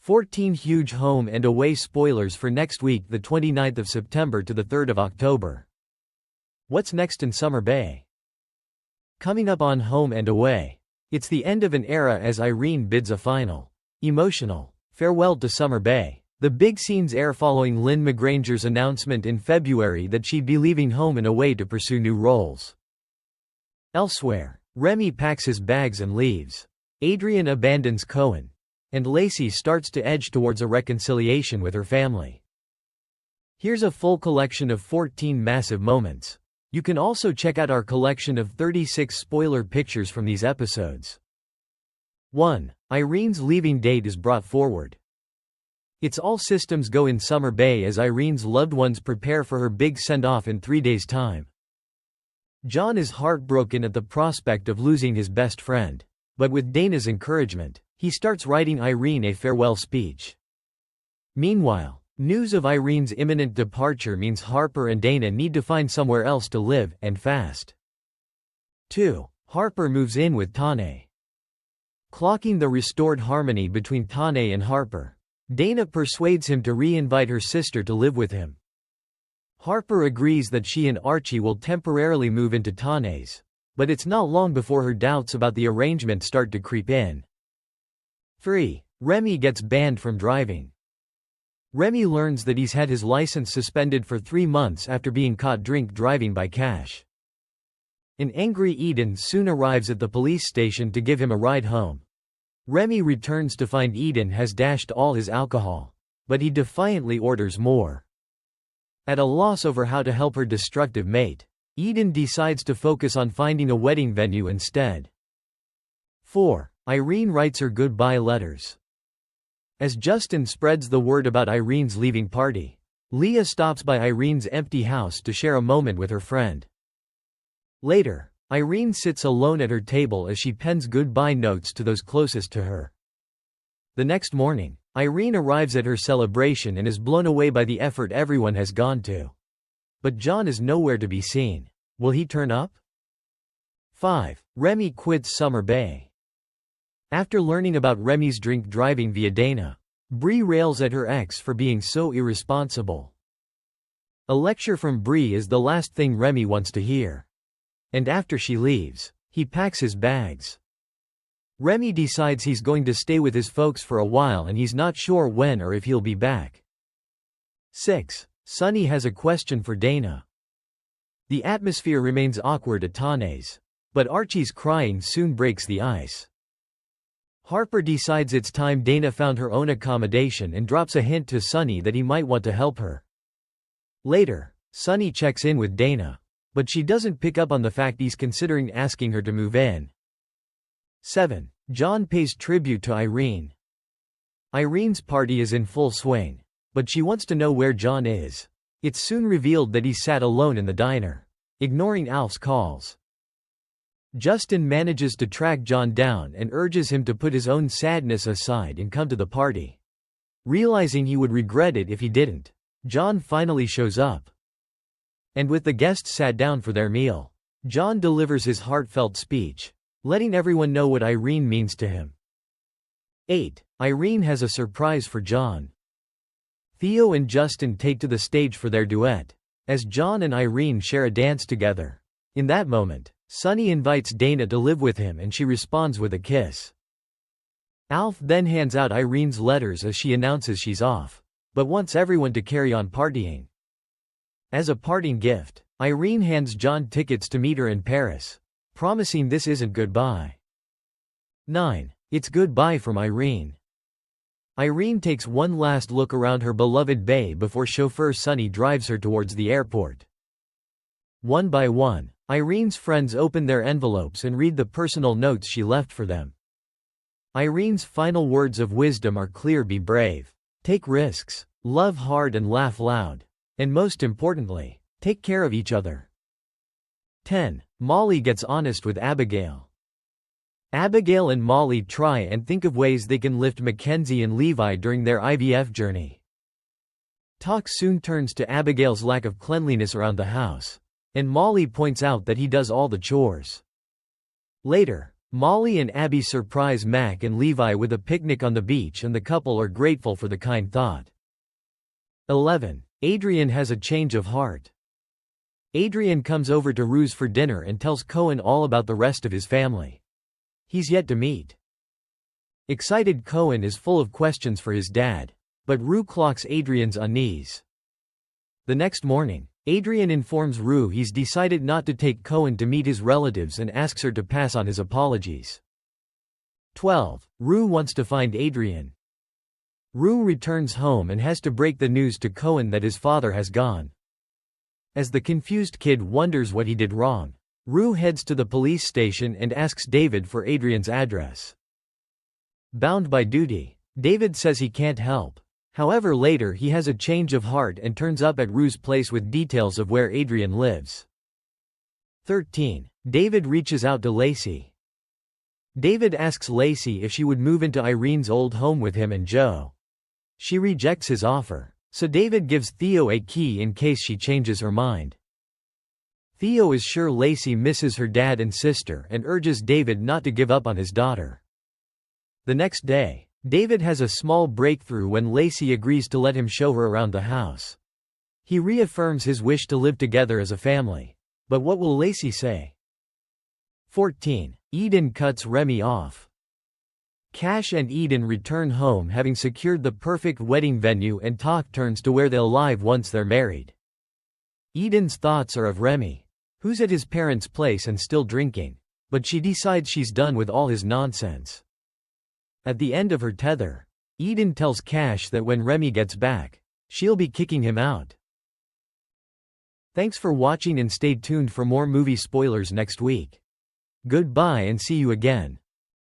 14 huge home and away spoilers for next week, the 29th of September to the 3rd of October. What's next in Summer Bay? Coming up on Home and Away. It's the end of an era as Irene bids a final, emotional farewell to Summer Bay. The big scenes air following Lynne McGranger's announcement in February that she'd be leaving Home and Away to pursue new roles. Elsewhere, Remy packs his bags and leaves. Adrien abandons Cohen. And Lacy starts to edge towards a reconciliation with her family. Here's a full collection of 14 massive moments. You can also check out our collection of 36 spoiler pictures from these episodes. 1. Irene's leaving date is brought forward. It's all systems go in Summer Bay as Irene's loved ones prepare for her big send-off in 3 days' time. John is heartbroken at the prospect of losing his best friend. But with Dana's encouragement, he starts writing Irene a farewell speech. Meanwhile, news of Irene's imminent departure means Harper and Dana need to find somewhere else to live, and fast. 2. Harper moves in with Tane. Clocking the restored harmony between Tane and Harper, Dana persuades him to re-invite her sister to live with him. Harper agrees that she and Archie will temporarily move into Tane's, but it's not long before her doubts about the arrangement start to creep in. 3. Remy gets banned from driving. Remy learns that he's had his license suspended for 3 months after being caught drink driving by Cash. An angry Eden soon arrives at the police station to give him a ride home. Remy returns to find Eden has dashed all his alcohol, but he defiantly orders more. At a loss over how to help her destructive mate, Eden decides to focus on finding a wedding venue instead. 4. Irene writes her goodbye letters. As Justin spreads the word about Irene's leaving party, Leah stops by Irene's empty house to share a moment with her friend. Later, Irene sits alone at her table as she pens goodbye notes to those closest to her. The next morning, Irene arrives at her celebration and is blown away by the effort everyone has gone to. But John is nowhere to be seen. Will he turn up? 5. Remy quits Summer Bay. After learning about Remy's drink driving via Dana, Bree rails at her ex for being so irresponsible. A lecture from Bree is the last thing Remy wants to hear. And after she leaves, he packs his bags. Remy decides he's going to stay with his folks for a while and he's not sure when or if he'll be back. 6. Sunny has a question for Dana. The atmosphere remains awkward at Tane's, but Archie's crying soon breaks the ice. Harper decides it's time Dana found her own accommodation and drops a hint to Sunny that he might want to help her. Later, Sunny checks in with Dana, but she doesn't pick up on the fact he's considering asking her to move in. 7. John pays tribute to Irene. Irene's party is in full swing, but she wants to know where John is. It's soon revealed that he sat alone in the diner, ignoring Alf's calls. Justin manages to track John down and urges him to put his own sadness aside and come to the party. Realizing he would regret it if he didn't, John finally shows up. And with the guests sat down for their meal, John delivers his heartfelt speech, letting everyone know what Irene means to him. 8. Irene has a surprise for John. Theo and Justin take to the stage for their duet, as John and Irene share a dance together. In that moment, Sunny invites Dana to live with him and she responds with a kiss. Alf then hands out Irene's letters as she announces she's off, but wants everyone to carry on partying. As a parting gift, Irene hands John tickets to meet her in Paris, promising this isn't goodbye. 9. It's goodbye from Irene. Irene takes one last look around her beloved bay before chauffeur Sunny drives her towards the airport. One by one, Irene's friends open their envelopes and read the personal notes she left for them. Irene's final words of wisdom are clear: be brave, take risks, love hard and laugh loud, and most importantly, take care of each other. 10. Molly gets honest with Abigail. Abigail and Molly try and think of ways they can lift Mackenzie and Levi during their IVF journey. Talk soon turns to Abigail's lack of cleanliness around the house, and Molly points out that he does all the chores. Later, Molly and Abby surprise Mac and Levi with a picnic on the beach, and the couple are grateful for the kind thought. 11. Adrien has a change of heart. Adrien comes over to Rue's for dinner and tells Cohen all about the rest of his family. He's yet to meet. Excited Cohen is full of questions for his dad, but Rue clocks Adrien's unease. The next morning, Adrien informs Rue he's decided not to take Cohen to meet his relatives and asks her to pass on his apologies. 12. Rue wants to find Adrien. Rue returns home and has to break the news to Cohen that his father has gone. As the confused kid wonders what he did wrong, Rue heads to the police station and asks David for Adrien's address. Bound by duty, David says he can't help. However, later he has a change of heart and turns up at Rue's place with details of where Adrien lives. 13. David reaches out to Lacy. David asks Lacy if she would move into Irene's old home with him and Joe. She rejects his offer, so David gives Theo a key in case she changes her mind. Theo is sure Lacy misses her dad and sister and urges David not to give up on his daughter. The next day, David has a small breakthrough when Lacy agrees to let him show her around the house. He reaffirms his wish to live together as a family. But what will Lacy say? 14. Eden cuts Remy off. Cash and Eden return home having secured the perfect wedding venue, and talk turns to where they'll live once they're married. Eden's thoughts are of Remy, who's at his parents' place and still drinking, but she decides she's done with all his nonsense. At the end of her tether, Eden tells Cash that when Remy gets back, she'll be kicking him out. Thanks for watching and stay tuned for more movie spoilers next week. Goodbye and see you again.